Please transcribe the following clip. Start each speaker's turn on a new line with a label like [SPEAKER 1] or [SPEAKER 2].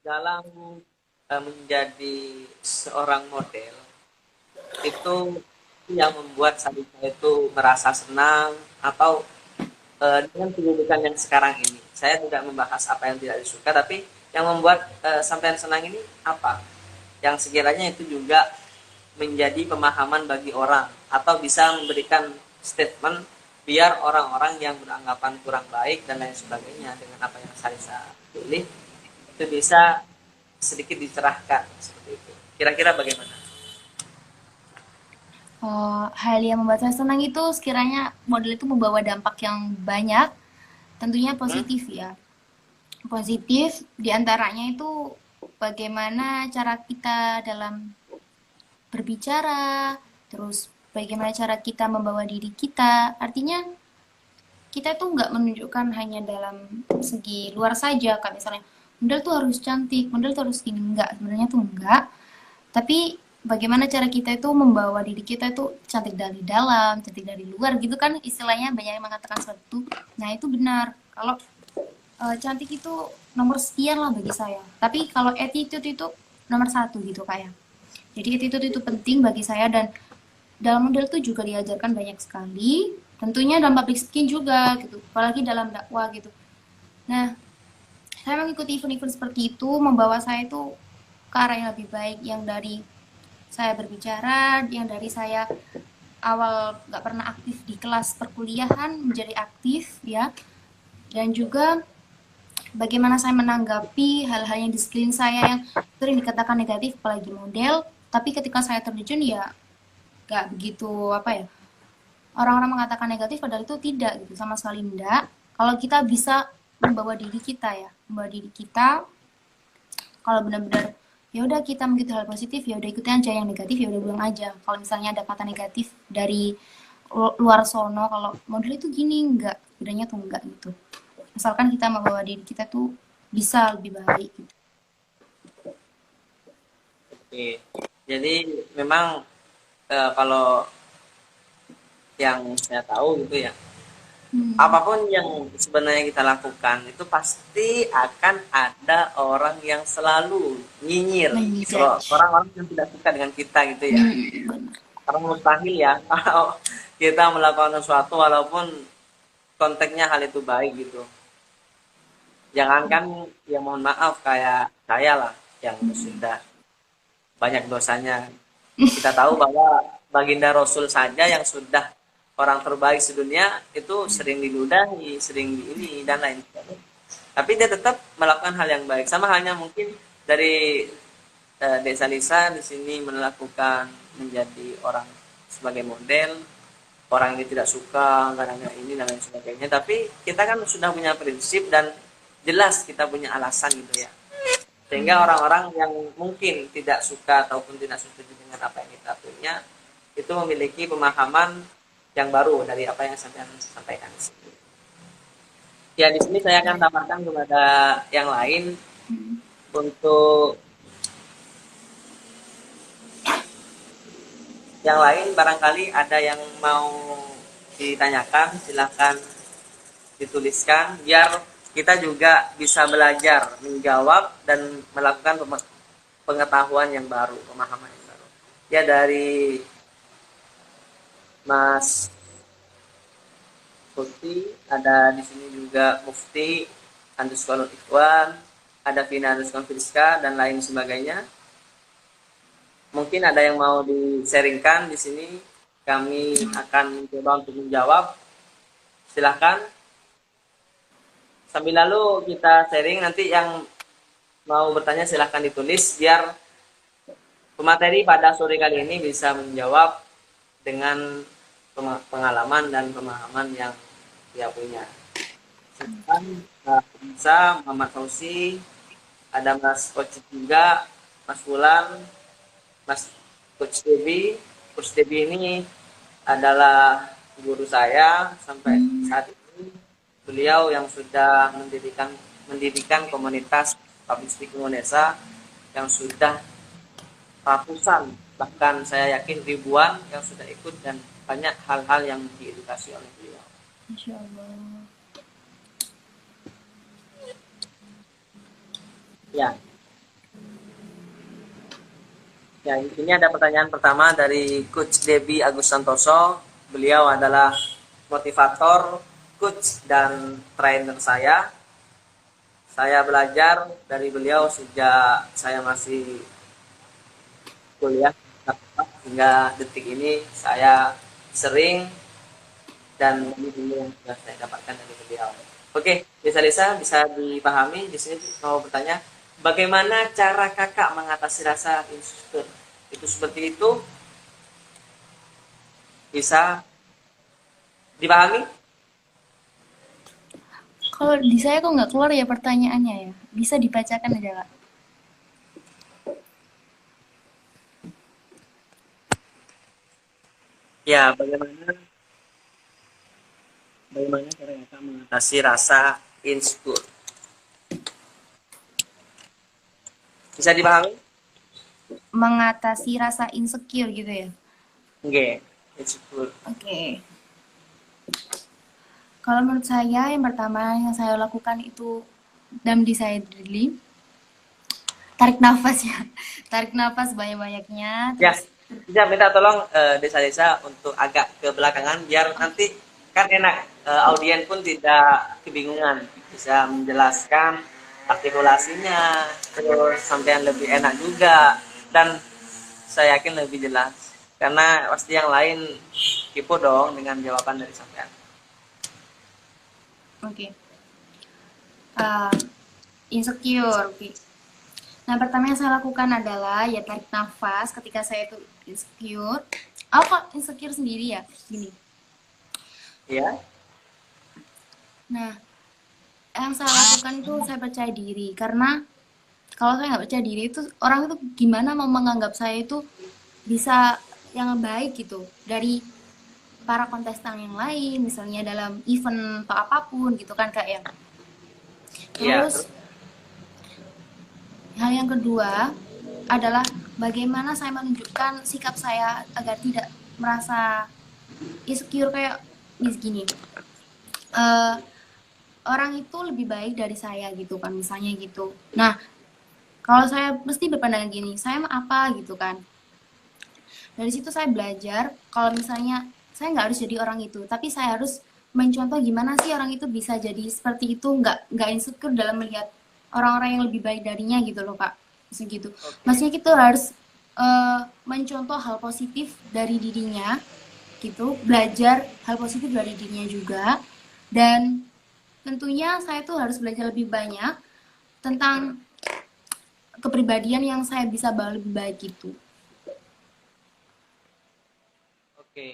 [SPEAKER 1] Dalam menjadi seorang model itu yang membuat saya itu merasa senang atau dengan pendidikan yang sekarang ini. Saya tidak membahas apa yang tidak disuka, tapi yang membuat sampean senang ini apa? Yang sekiranya itu juga menjadi pemahaman bagi orang atau bisa memberikan statement biar orang-orang yang beranggapan kurang baik dan lain sebagainya dengan apa yang saya pilih itu bisa sedikit dicerahkan seperti itu. Kira-kira bagaimana?
[SPEAKER 2] Hal yang membuat saya senang itu sekiranya model itu membawa dampak yang banyak, tentunya
[SPEAKER 1] Hmm?
[SPEAKER 2] positif ya. Positif diantaranya itu bagaimana cara kita dalam berbicara, terus bagaimana cara kita membawa diri kita. Artinya kita tuh nggak menunjukkan hanya dalam segi luar saja, kayak misalnya model tuh harus cantik, model tuh harus gini, enggak, sebenarnya tuh enggak. Tapi bagaimana cara kita itu membawa diri kita itu cantik dari dalam, cantik dari luar gitu kan istilahnya banyak yang mengatakan seperti itu. Nah itu benar. Kalau cantik itu nomor sekian lah bagi saya. Tapi kalau attitude itu nomor satu gitu kayak. Jadi attitude itu penting bagi saya dan dalam model itu juga diajarkan banyak sekali. Tentunya dalam public speaking juga gitu, apalagi dalam dakwah gitu. Nah, saya mengikuti event-event seperti itu membawa saya itu ke arah yang lebih baik, yang dari saya berbicara, yang dari saya awal nggak pernah aktif di kelas perkuliahan menjadi aktif ya, dan juga bagaimana saya menanggapi hal-hal yang di sekeliling saya yang sering dikatakan negatif, apalagi model, tapi ketika saya terjun ya nggak begitu apa ya, orang-orang mengatakan negatif padahal itu tidak gitu, sama sekali enggak. Kalau kita bisa membawa diri kita ya, membawa diri kita, kalau benar-benar ya udah kita mengikuti hal positif ya udah ikuti aja, yang negatif ya udah buang aja. Kalau misalnya ada kata negatif dari luar sono kalau model itu gini, enggak, bedanya tuh enggak gitu, asalkan kita membawa diri kita tuh bisa lebih baik gitu.
[SPEAKER 1] Oke. Jadi memang kalau yang saya tahu gitu ya,
[SPEAKER 2] Hmm.
[SPEAKER 1] apapun yang sebenarnya kita lakukan itu pasti akan ada orang yang selalu nyinyir,
[SPEAKER 2] Menjudge.
[SPEAKER 1] orang-orang yang tidak suka dengan kita gitu ya.
[SPEAKER 2] Benar.
[SPEAKER 1] Karena mustahil ya kalau kita melakukan sesuatu walaupun konteksnya hal itu baik gitu. Jangankan ya mohon maaf kayak saya lah yang sudah banyak dosanya. Kita tahu bahwa baginda Rasul saja yang sudah orang terbaik sedunia itu sering diludahi, sering di ini dan lain sebagainya. Tapi dia tetap melakukan hal yang baik. Sama halnya mungkin dari Desa Lisa di sini melakukan menjadi orang sebagai model, orang ini tidak suka karena ini dan lain sebagainya. Tapi kita kan sudah punya prinsip dan jelas kita punya alasan gitu ya. Sehingga orang-orang yang mungkin tidak suka ataupun tidak setuju dengan apa yang kita punya itu memiliki pemahaman yang baru dari apa yang saya sampaikan. Ya di sini saya akan tambahkan kepada yang lain untuk yang lain barangkali ada yang mau ditanyakan silahkan dituliskan biar kita juga bisa belajar menjawab dan melakukan pengetahuan yang baru, pemahaman yang baru. Ya dari Mas Mufti, ada di sini juga Mufti underscore Ikhwan, ada Vina underscore Friska dan lain sebagainya. Mungkin ada yang mau di-sharingkan di sini, kami akan coba untuk menjawab. Silahkan. Sambil lalu kita sharing, nanti yang mau bertanya silahkan ditulis biar pemateri pada sore kali ini bisa menjawab dengan pengalaman dan pemahaman yang dia punya. Silahkan bisa Muhammad Fauzi, ada Mas Coach juga, Mas Fulan, Mas Coach Debi. Coach Debi ini adalah guru saya sampai saat ini. Beliau yang sudah mendirikan komunitas public speaking Indonesia yang sudah ratusan, bahkan saya yakin ribuan yang sudah ikut dan banyak hal-hal yang diedukasi oleh beliau.
[SPEAKER 2] Masya Allah.
[SPEAKER 1] Ya, ya, ini ada pertanyaan pertama dari Coach Debbie Agus Santoso. Beliau adalah motivator, coach, dan trainer saya. Saya belajar dari beliau sejak saya masih kuliah hingga detik ini. Saya sering dan ilmu yang sudah saya dapatkan dari beliau. Oke, Lisa bisa dipahami di sini mau bertanya, bagaimana cara kakak mengatasi rasa insecure? Itu seperti itu bisa dipahami?
[SPEAKER 2] Kalau di saya kok nggak keluar ya pertanyaannya ya. Bisa dibacakan aja, Kak.
[SPEAKER 1] Ya, bagaimana cara kakak mengatasi rasa insecure? Bisa dipahami?
[SPEAKER 2] Mengatasi rasa insecure gitu ya.
[SPEAKER 1] Oke, insecure.
[SPEAKER 2] Oke. Kalau menurut saya yang pertama yang saya lakukan itu dalam diri saya diri, tarik nafas ya. Tarik nafas banyak-banyaknya,
[SPEAKER 1] Ya,
[SPEAKER 2] terus
[SPEAKER 1] bisa minta tolong Desa-Desa untuk agak ke belakangan biar nanti kan enak, audien pun tidak kebingungan, bisa menjelaskan artikulasinya, terus sampai lebih enak juga, dan saya yakin lebih jelas karena pasti yang lain kepo dong dengan jawaban dari sampean.
[SPEAKER 2] oke. Uh, insecure, oke. Nah, pertama yang saya lakukan adalah ya tarik nafas ketika saya itu insecure. Aku kok insecure sendiri ya, gini.
[SPEAKER 1] Ya,
[SPEAKER 2] Nah, yang saya lakukan itu saya percaya diri karena kalau saya nggak percaya diri itu orang itu gimana mau menganggap saya itu bisa yang baik gitu dari para kontestan yang lain misalnya dalam event atau apapun gitu kan kak ya.
[SPEAKER 1] iya,
[SPEAKER 2] Terus hal yang kedua adalah bagaimana saya menunjukkan sikap saya agar tidak merasa insecure kayak gini. Eh, orang itu lebih baik dari saya gitu kan misalnya gitu. Nah, kalau saya mesti berpandangan gini, saya mah apa gitu kan. Dari situ saya belajar kalau misalnya saya nggak harus jadi orang itu, tapi saya harus mencontoh gimana sih orang itu bisa jadi seperti itu, nggak insecure dalam melihat orang-orang yang lebih baik darinya gitu loh kak, segitu.
[SPEAKER 1] oke,
[SPEAKER 2] Maksudnya kita harus mencontoh hal positif dari dirinya gitu, belajar hal positif dari dirinya juga, dan tentunya saya tuh harus belajar lebih banyak tentang kepribadian yang saya bisa bawa lebih baik gitu.
[SPEAKER 1] oke.